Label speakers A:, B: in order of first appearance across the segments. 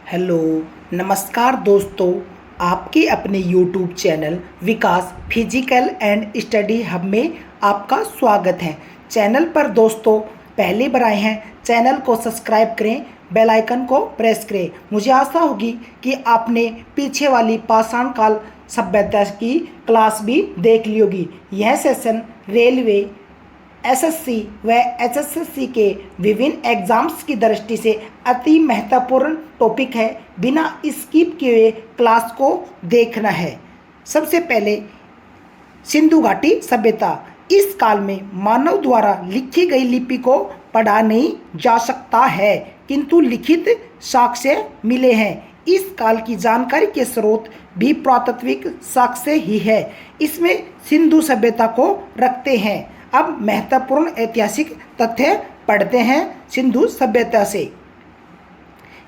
A: Hello, नमस्कार दोस्तों। आपके अपने YouTube channel Vikas physical and study hub में आपका स्वागत है। चैनल पर दोस्तों पहली बार आए हैं, चैनल को सब्सक्राइब करें, बेल आइकन को प्रेस करें। मुझे आशा होगी कि आपने पीछे वाली पाषाण काल सभ्यता की क्लास भी देख ली होगी। यह सेशन रेलवे, एसएससी व एचएसएससी के विभिन्न एग्जाम्स की दृष्टि से अति महत्वपूर्ण टॉपिक है। बिना स्किप किए क्लास को देखना है। सबसे पहले सिंधु घाटी सभ्यता। इस काल में मानव द्वारा लिखी गई लिपि को पढ़ा नहीं जा सकता है, किंतु लिखित साक्ष्य मिले हैं। इस काल की जानकारी के स्रोत भी पुरातात्विक साक्ष्य ही है। इसमें सिंधु सभ्यता को रखते हैं। अब महत्वपूर्ण ऐतिहासिक तथ्य पढ़ते हैं सिंधु सभ्यता से।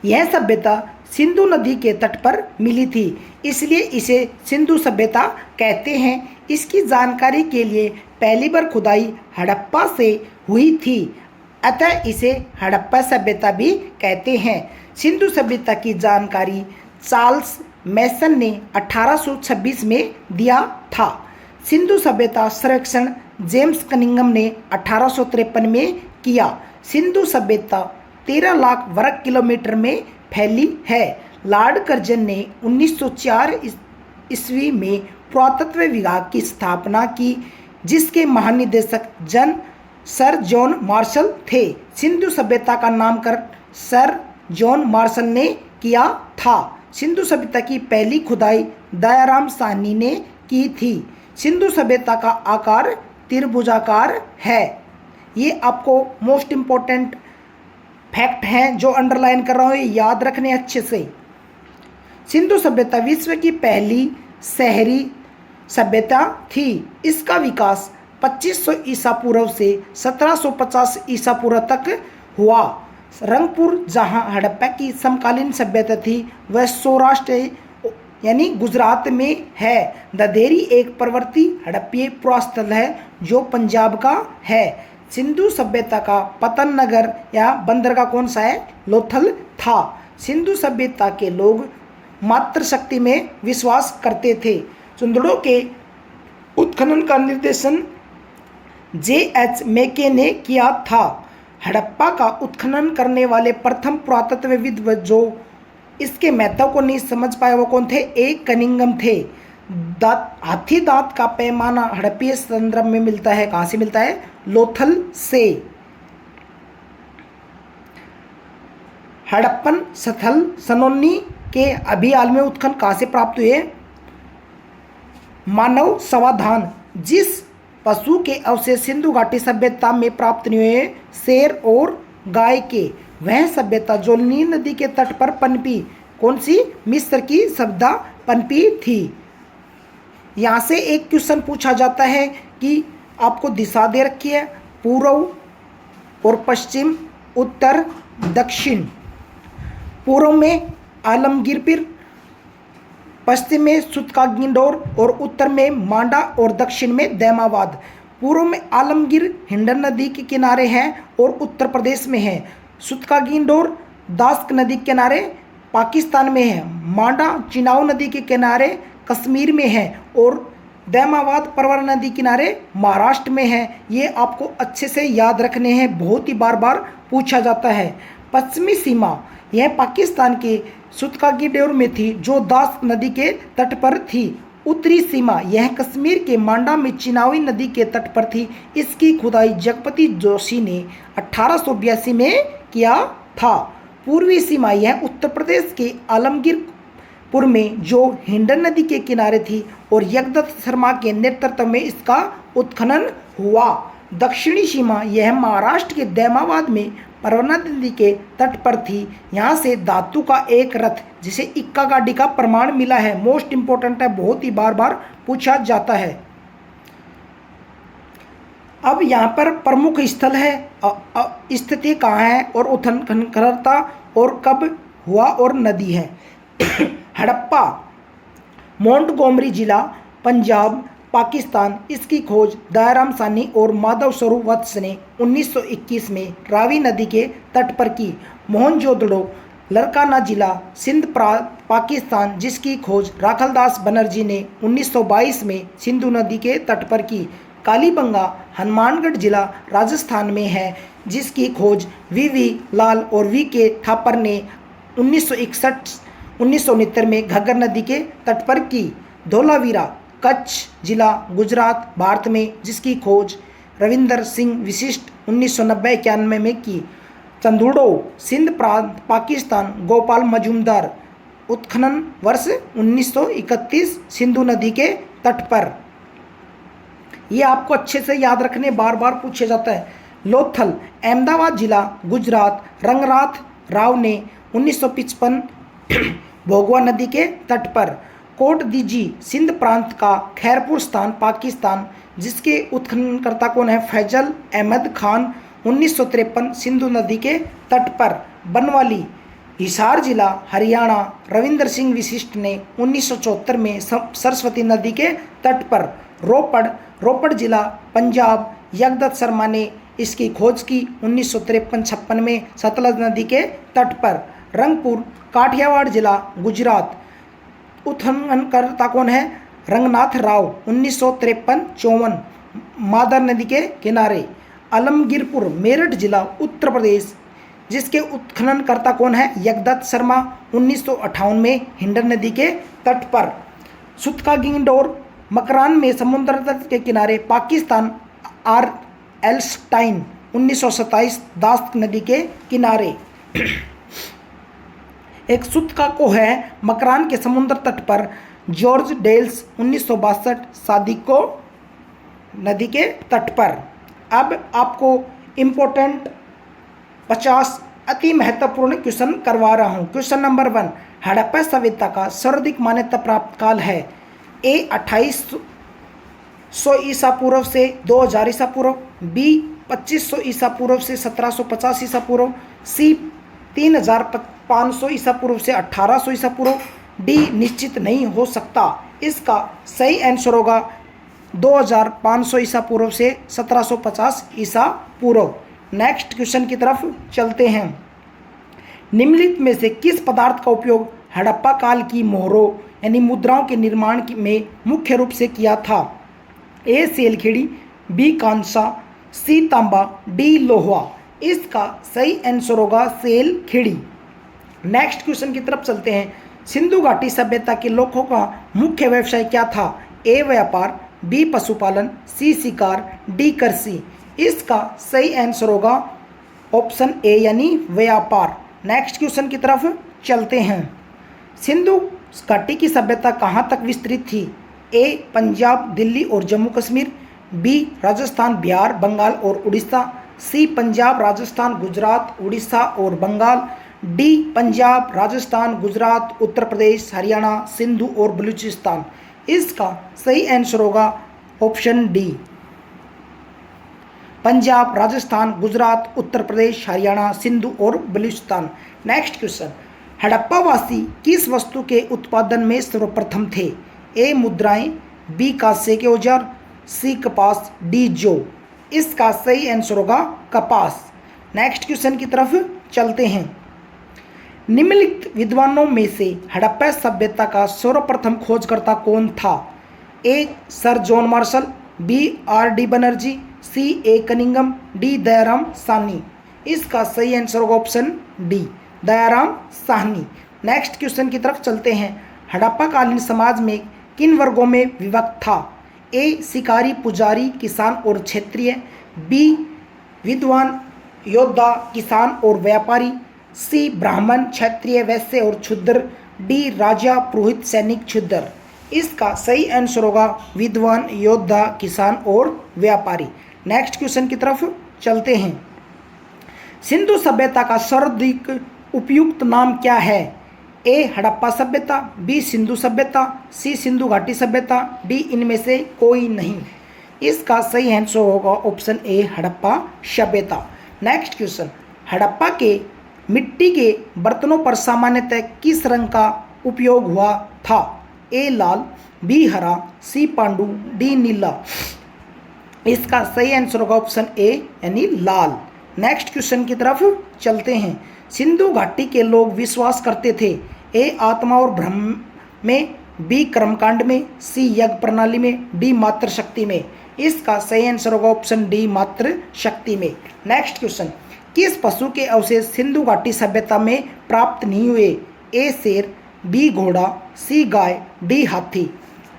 A: यह सभ्यता सिंधु नदी के तट पर मिली थी, इसलिए इसे सिंधु सभ्यता कहते हैं। इसकी जानकारी के लिए पहली बार खुदाई हड़प्पा से हुई थी, अतः इसे हड़प्पा सभ्यता भी कहते हैं। सिंधु सभ्यता की जानकारी चार्ल्स मैसन ने 1826 में दिया था। सिंधु सभ्यता सर्वेक्षण जेम्स कनिंघम ने 1853 में किया। सिंधु सभ्यता 13 लाख वर्ग किलोमीटर में फैली है। लॉर्ड कर्जन ने 1904 ईस्वी में पुरातत्व विभाग की स्थापना की, जिसके महानिदेशक सर जॉन मार्शल थे। सिंधु सभ्यता का नामकरण सर जॉन मार्शल ने किया था। सिंधु सभ्यता की पहली खुदाई दयाराम साहनी ने की थी। सिंधु सभ्यता का आकार त्रिभुजाकार है। ये आपको मोस्ट इम्पोर्टेंट फैक्ट हैं जो अंडरलाइन कर रहा हूँ, याद रखने अच्छे से। सिंधु सभ्यता विश्व की पहली शहरी सभ्यता थी। इसका विकास 2500 ईसा पूर्व से 1750 ईसा पूर्व तक हुआ। रंगपुर, जहाँ हड़प्पा की समकालीन सभ्यता थी, वह सौराष्ट्र यानी गुजरात में है। ददेरी एक प्रवर्ती हड़प्पीय पुरास्थल है जो पंजाब का है। सिंधु सभ्यता का पतन नगर या बंदरगाह कौन सा है? लोथल था। सिंधु सभ्यता के लोग मातृशक्ति में विश्वास करते थे। सुंदरों के उत्खनन का निर्देशन J.H. मेके ने किया था। हड़प्पा का उत्खनन करने वाले प्रथम पुरातत्वविद जो इसके महत्व को नहीं समझ पाए वो कौन थे? एक कनिंघम थे। हाथी दांत का पैमाना हड़प्पीय संदर्भ में मिलता है। कहाँ से मिलता है? लोथल से। हड़प्पन स्थल सनोनी के अभी हाल में उत्खनन कहाँ से प्राप्त हुए? मानव समाधान। जिस पशु के अवशेष सिंधु घाटी सभ्यता में प्राप्त नहीं हुए, शेर और गाय के, वह सभ्यता जो नील नदी के तट पर पनपी, कौन सी? मिस्र की सभ्यता पनपी थी। यहाँ से एक क्वेश्चन पूछा जाता है कि आपको दिशा दे रखी है, पूर्व और पश्चिम, उत्तर, दक्षिण। पूर्व में आलमगीरपुर, पश्चिम में सुतकागिंडोर और उत्तर में मांडा और दक्षिण में दैमाबाद। पूर्व में आलमगीर हिंडन नदी के किनारे है और उत्तर प्रदेश में है। सुतकागिंडोर दास्क नदी के किनारे पाकिस्तान में है। मांडा चिनाव नदी के किनारे कश्मीर में है और दैमाबाद परवर नदी किनारे महाराष्ट्र में है। ये आपको अच्छे से याद रखने हैं, बहुत ही बार बार पूछा जाता है। पश्चिमी सीमा यह पाकिस्तान के सुतकागिंडोर में थी जो दास्क नदी के तट पर थी। उत्तरी सीमा यह कश्मीर के मांडा में चिनावी नदी के तट पर थी। इसकी खुदाई जगपति जोशी ने 1882 में किया था। पूर्वी सीमा यह उत्तर प्रदेश के आलमगीरपुर में जो हिंडन नदी के किनारे थी और यज्ञदत्त शर्मा के नेतृत्व में इसका उत्खनन हुआ। दक्षिणी सीमा यह महाराष्ट्र के दैमाबाद में परवना नदी के तट पर थी। यहाँ से धातु का एक रथ जिसे इक्का गाड़ी का प्रमाण मिला है। मोस्ट इम्पोर्टेंट है, बहुत ही बार बार पूछा जाता है। अब यहाँ पर प्रमुख स्थल है, स्थिति कहाँ है और उत्खननकर्ता और कब हुआ और नदी है। हड़प्पा, मोंटगोमरी जिला, पंजाब, पाकिस्तान। इसकी खोज दयाराम साहनी और माधव स्वरूप वत्स ने 1921 में रावी नदी के तट पर की। मोहनजोदड़ो लरकाना जिला सिंध पाकिस्तान, जिसकी खोज राखलदास बनर्जी ने 1922 में सिंधु नदी के तट पर की। कालीबंगा हनुमानगढ़ जिला राजस्थान में है, जिसकी खोज वी लाल और के थापर ने 1969 में घग्गर नदी के तट पर की। धोलावीरा कच्छ जिला गुजरात भारत में, जिसकी खोज रविंदर सिंह विशिष्ट 1990-91 में की। चंदूड़ो सिंध प्रांत पाकिस्तान, गोपाल मजूमदार उत्खनन वर्ष 1931 सिंधु नदी के तट पर। ये आपको अच्छे से याद रखने, बार बार पूछा जाता है। लोथल अहमदाबाद जिला गुजरात, रंगनाथ राव ने 1955 भोगवा नदी के तट पर। कोट दीजी सिंध प्रांत का खैरपुर स्थान पाकिस्तान, जिसके उत्खननकर्ता कौन है? फैजल अहमद खान 1953 सिंधु नदी के तट पर। बनवाली हिसार जिला हरियाणा, रविंदर सिंह विशिष्ट ने 1974 में सरस्वती नदी के तट पर। रोपड़ जिला पंजाब, जगदत्त शर्मा ने इसकी खोज की 1953-56 में सतलज नदी के तट पर। रंगपुर काठियावाड़ जिला गुजरात, उत्खननकर्ता कौन है? रंगनाथ राव 1953-54 मादर नदी के किनारे। आलमगीरपुर मेरठ जिला उत्तर प्रदेश, जिसके उत्खननकर्ता कौन है? जगदत्त शर्मा 1958 में हिंडन नदी के तट पर। सुतका गिंगडोर मकरान में समुद्र तट के किनारे पाकिस्तान। आर एल्स्टाइन 1927 दास्त नदी के किनारे। एक सुतका को है मकरान के समुद्र तट पर। जॉर्ज डेल्स 1962 सादिको नदी के तट पर। अब आपको इम्पोर्टेंट 50 अति महत्वपूर्ण क्वेश्चन करवा रहा हूँ। क्वेश्चन नंबर 1, हड़प्पा सभ्यता का सर्वाधिक मान्यता प्राप्त काल है? ए 2800 ईसा पूर्व से 2000 ईसा पूर्व, बी 2500 ईसा पूर्व से 1750 ईसा पूर्व, सी 3500 ईसा पूर्व से 1800 ईसा पूर्व, डी निश्चित नहीं हो सकता। इसका सही आंसर होगा 2500 ईसा पूर्व से 1750 ईसा पूर्व। नेक्स्ट क्वेश्चन की तरफ चलते हैं। निम्नलिखित में से किस पदार्थ का उपयोग हड़प्पा काल की मोहरों यानी मुद्राओं के निर्माण में मुख्य रूप से किया था? ए सेलखेड़ी, बी कांसा, सी तांबा, डी लोहा। इसका सही आंसर होगा सेलखेड़ी। नेक्स्ट क्वेश्चन की तरफ चलते हैं। सिंधु घाटी सभ्यता के लोगों का मुख्य व्यवसाय क्या था? ए व्यापार, बी पशुपालन, सी शिकार, डी कृषि। इसका सही आंसर होगा ऑप्शन ए यानी व्यापार। नेक्स्ट क्वेश्चन की तरफ चलते हैं। सिंधु घाटी की सभ्यता कहाँ तक विस्तृत थी? ए पंजाब, दिल्ली और जम्मू कश्मीर, बी राजस्थान, बिहार, बंगाल और उड़ीसा, सी पंजाब, राजस्थान, गुजरात, उड़ीसा और बंगाल, डी पंजाब, राजस्थान, गुजरात, उत्तर प्रदेश, हरियाणा, सिंधु और बलूचिस्तान। इसका सही आंसर होगा ऑप्शन डी, पंजाब, राजस्थान, गुजरात, उत्तर प्रदेश, हरियाणा, सिंधु और बलूचिस्तान। नेक्स्ट क्वेश्चन, हड़प्पावासी किस वस्तु के उत्पादन में सर्वप्रथम थे? ए मुद्राएं, बी कांसे के औजार, सी कपास, डी जौ। इसका सही आंसर होगा कपास। नेक्स्ट क्वेश्चन की तरफ चलते हैं। निम्नलिखित विद्वानों में से हड़प्पा सभ्यता का सर्वप्रथम खोजकर्ता कौन था? A sir John Marshall, B R D Banerji, C A Cunningham, D Dayaram Sahni. इसका सही आंसर होगा option D, Dayaram Sahni. Next question की तरफ चलते हैं। हड़प्पा कालीन समाज में किन वर्गों में विभक्त था? ए शिकारी, पुजारी, किसान और क्षेत्रीय, बी विद्वान, योद्धा, किसान और व्यापारी, सी ब्राह्मण, क्षत्रिय, वैश्य और क्षुद्र, डी राजा, पुरोहित, सैनिक, क्षुद्र। इसका सही आंसर होगा विद्वान, योद्धा, किसान और व्यापारी। नेक्स्ट क्वेश्चन की तरफ चलते हैं। सिंधु सभ्यता का सर्वाधिक उपयुक्त नाम क्या है? ए हड़प्पा सभ्यता, बी सिंधु सभ्यता, सी सिंधु घाटी सभ्यता, डी इनमें से कोई नहीं। इसका सही आंसर होगा ऑप्शन ए, हड़प्पा सभ्यता। नेक्स्ट क्वेश्चन, हड़प्पा के मिट्टी के बर्तनों पर सामान्यतः किस रंग का उपयोग हुआ था? ए लाल, बी हरा, सी पांडु, डी नीला। इसका सही आंसर होगा ऑप्शन ए यानी लाल। नेक्स्ट क्वेश्चन की तरफ चलते हैं। सिंधु घाटी के लोग विश्वास करते थे। ए आत्मा और ब्रह्म में, बी कर्मकांड में, सी यज्ञ प्रणाली में, डी मात्र शक्ति में। इसका सही आंसर होगा ऑप्शन डी मात्र शक्ति में। नेक्स्ट क्वेश्चन, किस पशु के अवशेष सिंधु घाटी सभ्यता में प्राप्त नहीं हुए? ए शेर, बी घोड़ा, सी गाय, डी हाथी।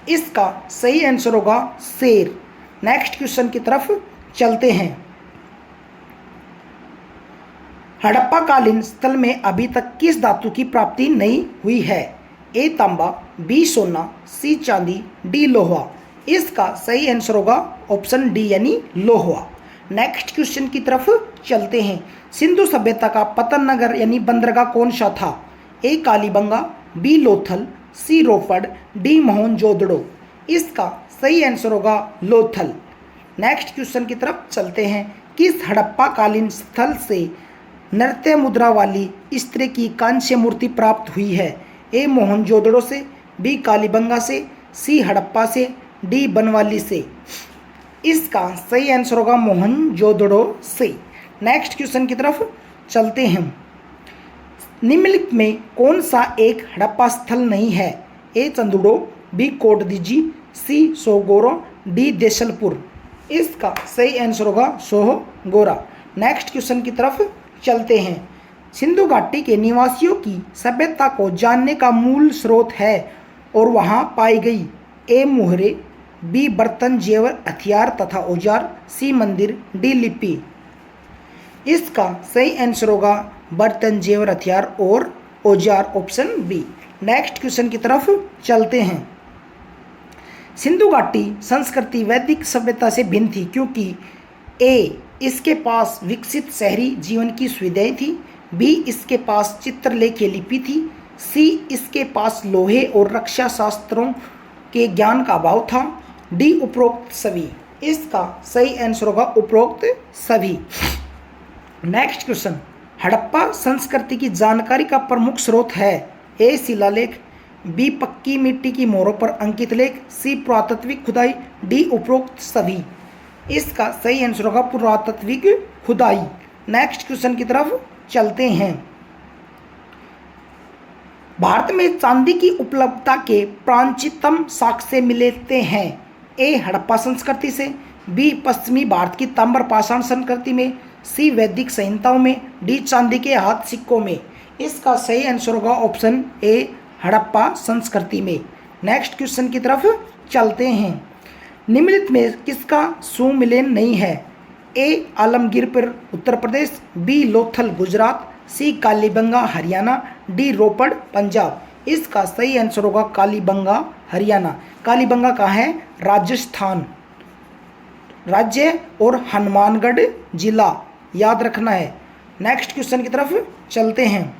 A: इसका सही आंसर होगा शेर। नेक्स्ट क्वेश्चन की तरफ चलते हैं। हड़प्पा कालीन स्थल में अभी तक किस धातु की प्राप्ति नहीं हुई है? ए तांबा, बी सोना, सी चांदी, डी लोहा। इसका सही आंसर होगा ऑप्शन डी यानी लोहा। नेक्स्ट क्वेश्चन की तरफ चलते हैं। सिंधु सभ्यता का पतन नगर यानी बंदरगाह कौन सा था? ए कालीबंगा, बी लोथल, सी रोपड़, डी मोहनजोदड़ो। इसका सही आंसर होगा लोथल। नेक्स्ट क्वेश्चन की तरफ चलते हैं। किस हड़प्पा कालीन स्थल से नृत्य मुद्रा वाली स्त्री की कांस्य मूर्ति प्राप्त हुई है? ए मोहनजोदड़ो से, बी कालीबंगा से, सी हड़प्पा से, डी बनवाली से। इसका सही आंसर होगा मोहनजोदड़ो से। नेक्स्ट क्वेश्चन की तरफ चलते हैं। निम्नलिखित में कौन सा एक हड़प्पा स्थल नहीं है? ए चंदुड़ो, बी कोटदीजी, सी सोगोरो, डी देशलपुर। इसका सही आंसर होगा सोहगोरा। नेक्स्ट क्वेश्चन की तरफ चलते हैं। सिंधु घाटी के निवासियों की सभ्यता को जानने का मूल स्रोत है और वहां पाई गई? ए मुहरे, बी बर्तन जेवर हथियार तथा औजार, सी मंदिर, डी लिपि। इसका सही आंसर होगा बर्तन जेवर हथियार और औजार, ऑप्शन बी। नेक्स्ट क्वेश्चन की तरफ चलते हैं। सिंधु घाटी संस्कृति वैदिक सभ्यता से भिन्न थी क्योंकि ए इसके पास विकसित शहरी जीवन की सुविधाएं थी, बी इसके पास चित्रलेख लिपि थी, सी इसके पास लोहे और रक्षा शास्त्रों के ज्ञान का अभाव था, डी उपरोक्त सभी। इसका सही आंसर होगा उपरोक्त सभी। नेक्स्ट क्वेश्चन, हड़प्पा संस्कृति की जानकारी का प्रमुख स्रोत है? ए शिलालेख, बी पक्की मिट्टी की मोहरों पर अंकित लेख, सी पुरातात्विक खुदाई, डी उपरोक्त सभी। इसका सही आंसर होगा पुरातात्विक खुदाई। नेक्स्ट क्वेश्चन की तरफ चलते हैं। भारत में चांदी की उपलब्धता के प्राचीनतम साक्ष्य मिलते हैं? ए हड़प्पा संस्कृति से, बी पश्चिमी भारत की ताम्र पाषाण संस्कृति में, सी वैदिक संहिताओं में, डी चांदी के हाथ सिक्कों में। इसका सही आंसर होगा ऑप्शन ए हड़प्पा संस्कृति में। नेक्स्ट क्वेश्चन की तरफ चलते हैं। निम्नलिखित में किसका सुमेलन नहीं है? ए आलमगीरपुर उत्तर प्रदेश, बी लोथल गुजरात, सी कालीबंगा हरियाणा, डी रोपड़ पंजाब। इसका सही आंसर होगा कालीबंगा हरियाणा। कालीबंगा कहाँ है? राजस्थान राज्य और हनुमानगढ़ जिला, याद रखना है। नेक्स्ट क्वेश्चन की तरफ चलते हैं।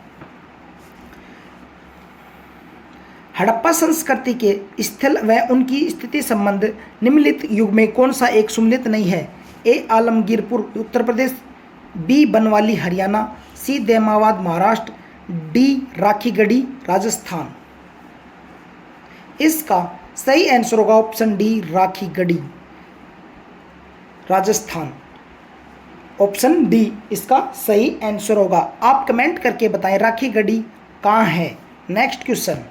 A: हड़प्पा संस्कृति के स्थल व उनकी स्थिति संबंध निम्नलिखित युग में कौन सा एक सुमेलित नहीं है? ए आलमगीरपुर उत्तर प्रदेश, बी बनवाली हरियाणा, सी देमाबाद महाराष्ट्र, डी राखीगढ़ी राजस्थान। इसका सही आंसर होगा option D Rakhigarhi Rajasthan. Option D इसका सही आंसर होगा। आप कमेंट करके बताएं राखीगढ़ी कहाँ है। नेक्स्ट क्वेश्चन,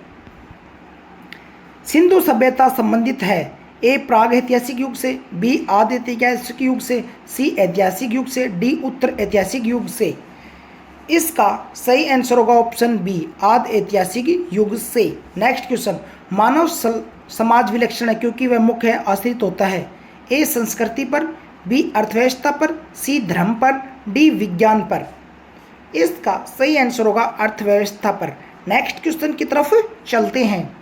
A: सिंधु सभ्यता संबंधित है? ए प्राग ऐतिहासिक युग से, बी आदि ऐतिहासिक युग से, सी ऐतिहासिक युग से, डी उत्तर ऐतिहासिक युग से। इसका सही आंसर होगा ऑप्शन बी आदि ऐतिहासिक युग से। नेक्स्ट क्वेश्चन, मानव समाज विलक्षण है क्योंकि वह मुख्य आश्रित होता है? ए संस्कृति पर, बी अर्थव्यवस्था पर, सी धर्म पर, डी विज्ञान पर। इसका सही आंसर होगा अर्थव्यवस्था पर। नेक्स्ट क्वेश्चन की तरफ चलते हैं।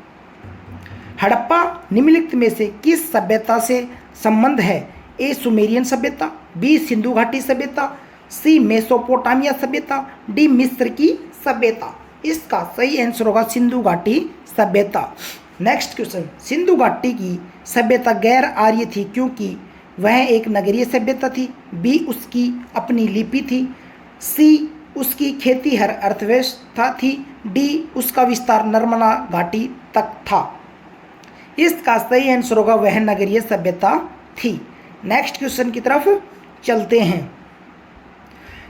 A: हड़प्पा निम्नलिखित में से किस सभ्यता से संबंध है? ए सुमेरियन सभ्यता, बी सिंधु घाटी सभ्यता, सी मेसोपोटामिया सभ्यता, डी मिस्र की सभ्यता। इसका सही आंसर होगा सिंधु घाटी सभ्यता। नेक्स्ट क्वेश्चन, सिंधु घाटी की सभ्यता गैर आर्य थी क्योंकि वह एक नगरीय सभ्यता थी, बी उसकी अपनी लिपि थी, सी उसकी खेती हर अर्थव्यवस्था थी, डी उसका विस्तार नर्मदा घाटी तक था। इसका सही आंसर होगा वह नगरीय सभ्यता थी। नेक्स्ट क्वेश्चन की तरफ चलते हैं।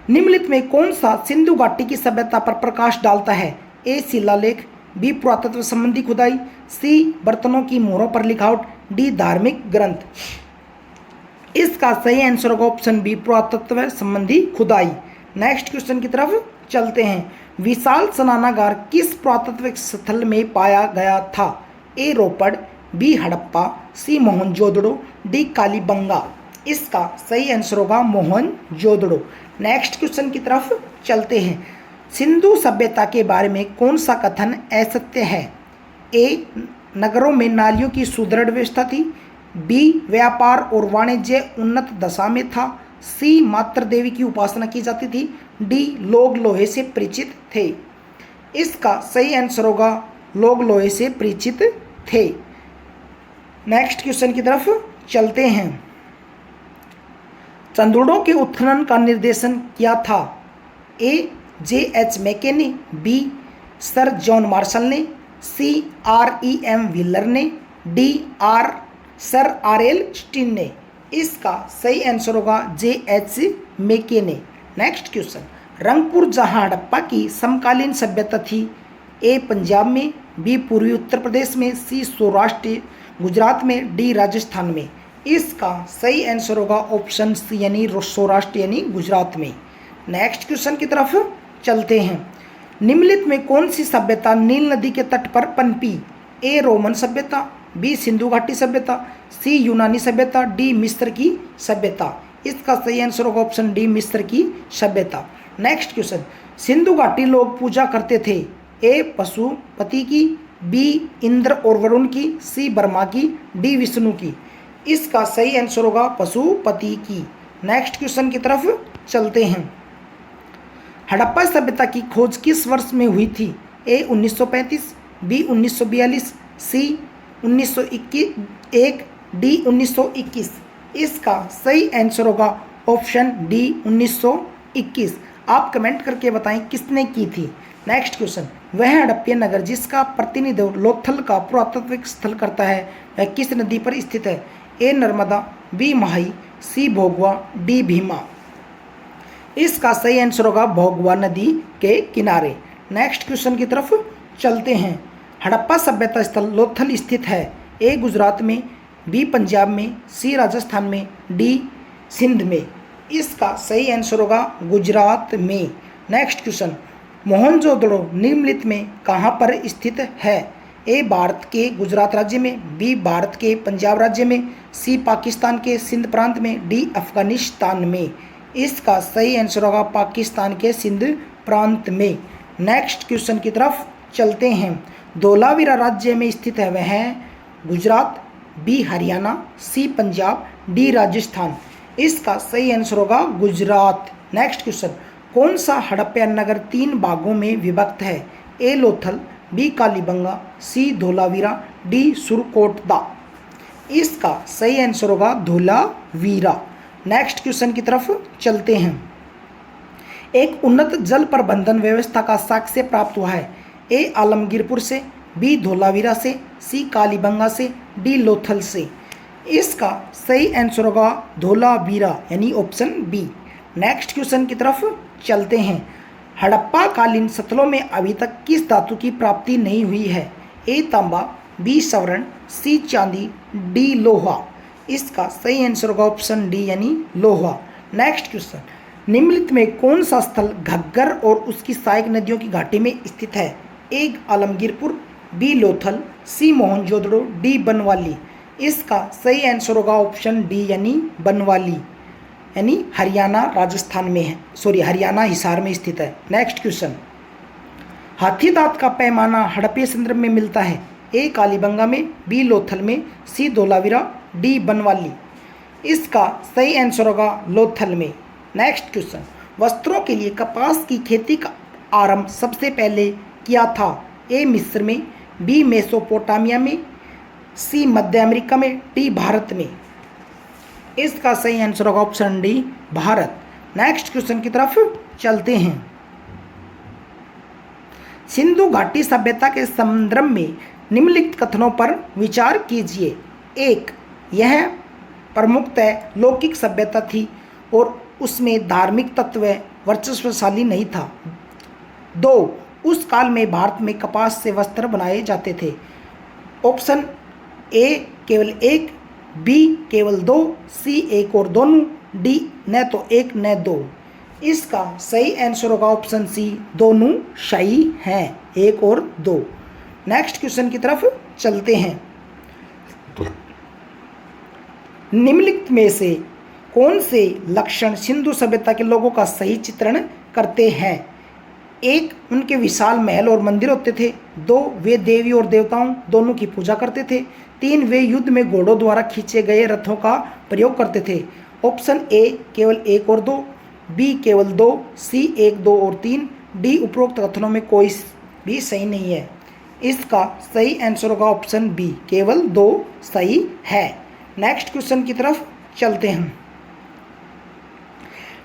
A: निम्नलिखित में कौन सा सिंधु घाटी की सभ्यता पर प्रकाश डालता है? ए शिलालेख, बी पुरातत्व संबंधी खुदाई, सी बर्तनों की मोहरों पर लिखावट, डी धार्मिक ग्रंथ। इसका सही आंसर होगा ऑप्शन बी पुरातत्व संबंधी खुदाई। नेक्स्ट क्वेश्चन की तरफ चलते हैं। विशाल स्नानागार किस पुरातत्व स्थल में पाया गया था? ए रोपड़, बी हड़प्पा, सी मोहनजोदड़ो, डी कालीबंगा। इसका सही आंसर होगा मोहनजोदड़ो। नेक्स्ट क्वेश्चन की तरफ चलते हैं। सिंधु सभ्यता के बारे में कौन सा कथन असत्य है? ए नगरों में नालियों की सुदृढ़ व्यवस्था थी, बी व्यापार और वाणिज्य उन्नत दशा में था, सी मातृ देवी की उपासना की जाती थी, डी लोग लोहे से परिचित थे। इसका सही आंसर होगा लोग लोहे से परिचित थे। नेक्स्ट क्वेश्चन की तरफ चलते हैं। चंदूड़ों के उत्खनन का निर्देशन किया था? ए J.H. मैके ने, बी सर जॉन मार्शल ने, सी R.E.M. व्हीलर ने, डी सर R.L. स्टीन ने। इसका सही आंसर होगा J.H. मैके ने। Next question. रंगपुर जहां हड़प्पा की समकालीन सभ्यता थी? ए पंजाब में, बी पूर्वी उत्तर प्रदेश में, सी सौराष्ट्र गुजरात में, डी राजस्थान में। इसका सही आंसर होगा ऑप्शन सी यानी सौराष्ट्र यानी गुजरात में। नेक्स्ट क्वेश्चन की तरफ चलते हैं। निम्नलिखित में कौन सी सभ्यता नील नदी के तट पर पनपी? ए रोमन सभ्यता, बी सिंधु घाटी सभ्यता, सी यूनानी सभ्यता, डी मिस्र की सभ्यता। इसका सही आंसर होगा ऑप्शन डी मिस्र की सभ्यता। Next question. सिंधु घाटी लोग पूजा करते थे? ए पशुपति की, बी इंद्र और वरुण की, सी ब्रह्मा की, डी विष्णु की। इसका सही आंसर होगा पशुपति की। नेक्स्ट क्वेश्चन की तरफ चलते हैं। हड़प्पा सभ्यता की खोज किस वर्ष में हुई थी? ए 1935, बी 1942, सी 1921, डी 1921। इसका सही आंसर होगा ऑप्शन डी 1921। आप कमेंट करके बताएं किसने की थी। Next question. वह हड़प्पा नगर जिसका प्रतिनिधित्व लोथल का पुरातत्व स्थल करता है वह किस नदी पर स्थित है? ए नर्मदा, बी महाई, सी भोगवा, डी भीमा। इसका सही आंसर होगा भोगवा नदी के किनारे। नेक्स्ट क्वेश्चन की तरफ चलते हैं। हड़प्पा सभ्यता स्थल लोथल स्थित है? ए गुजरात में, बी पंजाब में, सी राजस्थान में, डी सिंध में। इसका सही आंसर होगा गुजरात में। Next question. मोहनजोदड़ो निम्नलिखित में कहाँ पर स्थित है? ए भारत के गुजरात राज्य में, बी भारत के पंजाब राज्य में, सी पाकिस्तान के सिंध प्रांत में, डी अफगानिस्तान में। इसका सही आंसर होगा पाकिस्तान के सिंध प्रांत में। नेक्स्ट क्वेश्चन की तरफ चलते हैं। धोलावीरा राज्य में स्थित है वह गुजरात, बी हरियाणा, सी पंजाब, डी राजस्थान। इसका सही आंसर होगा गुजरात। Next question. कौन सा हड़प्पा नगर 3 भागों में विभक्त है? ए लोथल, बी कालीबंगा, सी धोलावीरा, डी सुरकोटदा। इसका सही आंसर होगा धोलावीरा। नेक्स्ट क्वेश्चन की तरफ चलते हैं। एक उन्नत जल प्रबंधन व्यवस्था का साक्ष्य प्राप्त हुआ है? ए आलमगीरपुर से, बी धोलावीरा से, सी कालीबंगा से, डी लोथल से। इसका सही आंसर होगा धोलावीरा यानी ऑप्शन बी। नेक्स्ट क्वेश्चन की तरफ चलते हैं। हड़प्पा कालीन स्थलों में अभी तक किस धातु की प्राप्ति नहीं हुई है? ए तांबा, बी स्वर्ण, सी चांदी, डी लोहा। इसका सही आंसर होगा ऑप्शन डी यानी लोहा। Next question. निम्नलिखित में कौन सा स्थल घग्गर और उसकी सहायक नदियों की घाटी में स्थित है? ए आलमगीरपुर, बी लोथल, सी मोहनजोदड़ो, डी बनवाली। इसका सही आंसर होगा ऑप्शन डी यानी बनवाली यानी हरियाणा राजस्थान में है, हरियाणा हिसार में स्थित है। Next question. हाथी दांत का पैमाना हड़प्पा संदर्भ में मिलता है? ए कालीबंगा में, बी लोथल में, सी धोलावीरा, डी बनवाली। इसका सही आंसर होगा लोथल में। Next question. वस्त्रों के लिए कपास की खेती का आरंभ सबसे पहले किया था? ए मिस्र में, बी मेसोपोटामिया में, सी मध्य अमेरिका में, डी भारत में। इसका सही आंसर होगा option D Bharat. Next question की तरफ चलते हैं। सिंधु घाटी सभ्यता के संदर्भ में निम्नलिखित कथनों पर विचार कीजिए। 1. यह प्रमुखतः लौकिक सभ्यता थी और उसमें धार्मिक तत्व वर्चस्वशाली नहीं था। 2. उस काल में भारत में कपास से वस्त्र बनाए जाते थे। ऑप्शन ए केवल एक, बी केवल दो, सी एक और दोनों, डी न तो एक न दो। इसका सही आंसर होगा ऑप्शन सी, दोनों सही हैं, एक और दो। नेक्स्ट क्वेश्चन की तरफ चलते हैं। निम्नलिखित में से कौन से लक्षण सिंधु सभ्यता के लोगों का सही चित्रण करते हैं? 1. उनके विशाल महल और मंदिर होते थे। 2. वे देवी और देवताओं दोनों की पूजा करते थे। 3. वे युद्ध में घोड़ों द्वारा खींचे गए रथों का प्रयोग करते थे। ऑप्शन ए केवल एक और दो, बी केवल दो, सी एक, दो और तीन, डी उपरोक्त कथनों में कोई भी सही नहीं है। इसका सही आंसर होगा ऑप्शन बी, केवल दो सही है। नेक्स्ट क्वेश्चन की तरफ चलते हैं।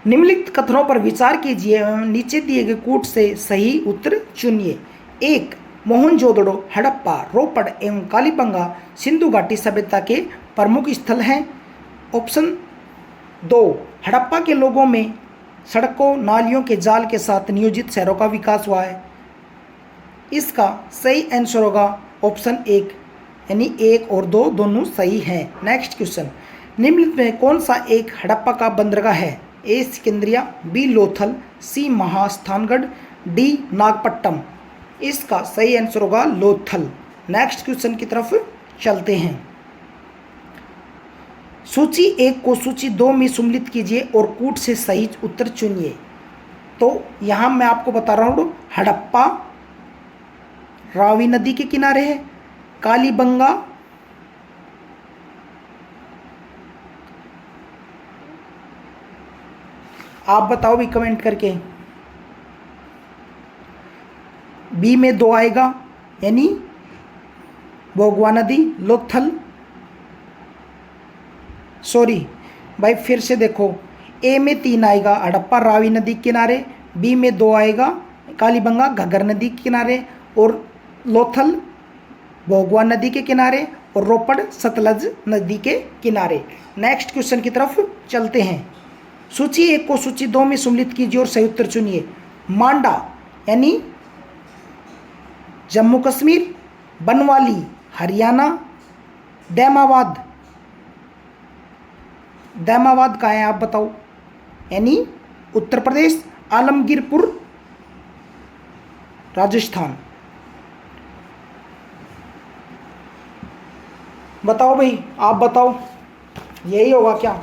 A: निम्नलिखित कथनों पर विचार कीजिए एवं नीचे दिए गए कूट से सही उत्तर चुनिए। 1. मोहनजोदड़ो, हड़प्पा, रोपड़ एवं कालीबंगा सिंधु घाटी सभ्यता के प्रमुख स्थल हैं। ऑप्शन 2. हड़प्पा के लोगों में सड़कों नालियों के जाल के साथ नियोजित शहरों का विकास हुआ है। इसका सही आंसर होगा ऑप्शन 1, यानी 1 और 2 दोनों सही हैं। नेक्स्ट क्वेश्चन, निम्नलिखित में कौन सा एक हड़प्पा का बंदरगाह है? ए सिकंदरिया, बी लोथल, सी महास्थानगढ़, डी नागपट्टनम। इसका सही आंसर होगा लोथल। नेक्स्ट क्वेश्चन की तरफ चलते हैं। सूची 1 को सूची 2 में सम्मिलित कीजिए और कूट से सही उत्तर चुनिए। तो यहाँ मैं आपको बता रहा हूँ, हड़प्पा रावी नदी के किनारे है, कालीबंगा आप बताओ भी कमेंट करके। बी में 2 आएगा यानी भोगवा नदी, लोथल, सॉरी भाई फिर से देखो, ए में 3 आएगा हड़प्पा रावी नदी के किनारे, बी में 2 आएगा कालीबंगा घग्गर नदी के किनारे, और लोथल भोगवा नदी के किनारे, और रोपड़ सतलज नदी के किनारे। नेक्स्ट क्वेश्चन की तरफ चलते हैं। सूची 1 को सूची 2 में सम्मिलित कीजिए और सही उत्तर चुनिए। मांडा यानी जम्मू कश्मीर, बनवाली हरियाणा, दैमाबाद कहाँ है आप बताओ, यानी उत्तर प्रदेश, आलमगीरपुर राजस्थान। बताओ भाई, आप बताओ यही होगा क्या?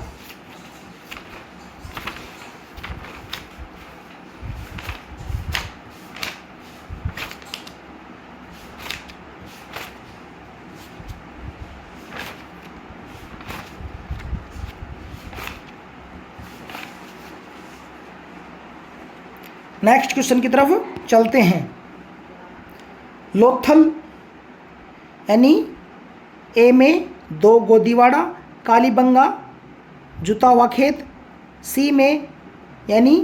A: नेक्स्ट क्वेश्चन की तरफ चलते हैं। लोथल यानी ए में 2 गोदीवाड़ा, कालीबंगा जुता हुआ खेत, सी में यानी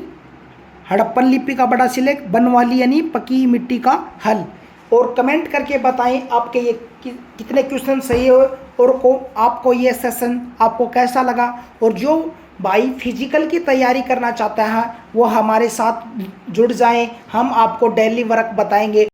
A: हड़प्पन लिपि का बड़ा शिलालेख, बनवाली यानी पकी मिट्टी का हल। और कमेंट करके बताएं आपके ये कितने क्वेश्चन सही हो, और आपको ये सेशन आपको कैसा लगा। और जो भाई फिजिकल की तैयारी करना चाहता है वो हमारे साथ जुड़ जाएं, हम आपको डेली वर्क बताएंगे।